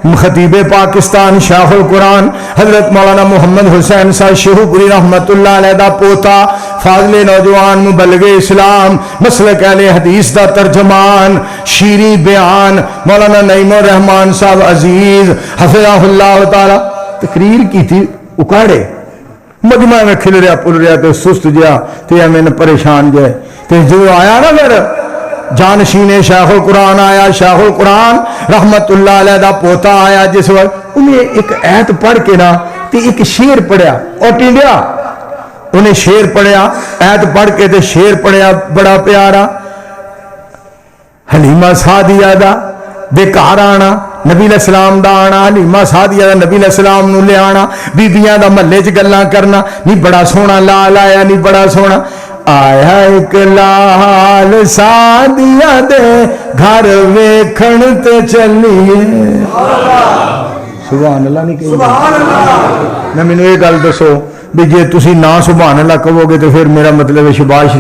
खतीबे पाकिस्तान शाहुल कुरान हजरत मौलाना मोहम्मद हुसैन साहब शेहूपुरी रहमतुल्लाह अलैह दा पोता फाज़िले नौजवान मुबल्लिगे इस्लाम मसलक अहले हदीस दा तर्जमान शीरी बयान मौलाना नईमुर रहमान साहब अजीज हफिज़हुल्लाह ताला तकरीर की थी उकाड़े मजमा में खिल रहा पुल रहा तो सुस्त जहा तो मैंने परेशान जाए तो जो आया ना फिर जानशीने शाहुल कुरान आया शाहुल कुरान रहमतुल्लाह अलैह दा पोता आया जिस वक्त उन्हें एक ऐत पढ़ के ना ते एक शेर पढ़िया और टिंडिया उन्हें शेर पढ़िया ऐत पढ़ के ते शेर पढ़िया बड़ा प्यारा हलीमा सादिया दा दे घर आना नबी अलैहिस्सलाम दा आना हलीमा सादिया दा नबी अलैहिस्सलाम नूं ले आना बीबियां दा महल्ले च गल्लां करना नहीं बड़ा सोहना लाल आया नहीं बड़ा सोहना आया एक लाल सादिया दे घर वेखण ते चलिए सुभान अल्लाह नहीं कही मैं मैनू ये गल दसो भी जे तुसी ना सुभान अल्लाह कहोगे तो फिर मेरा मतलब है शबाश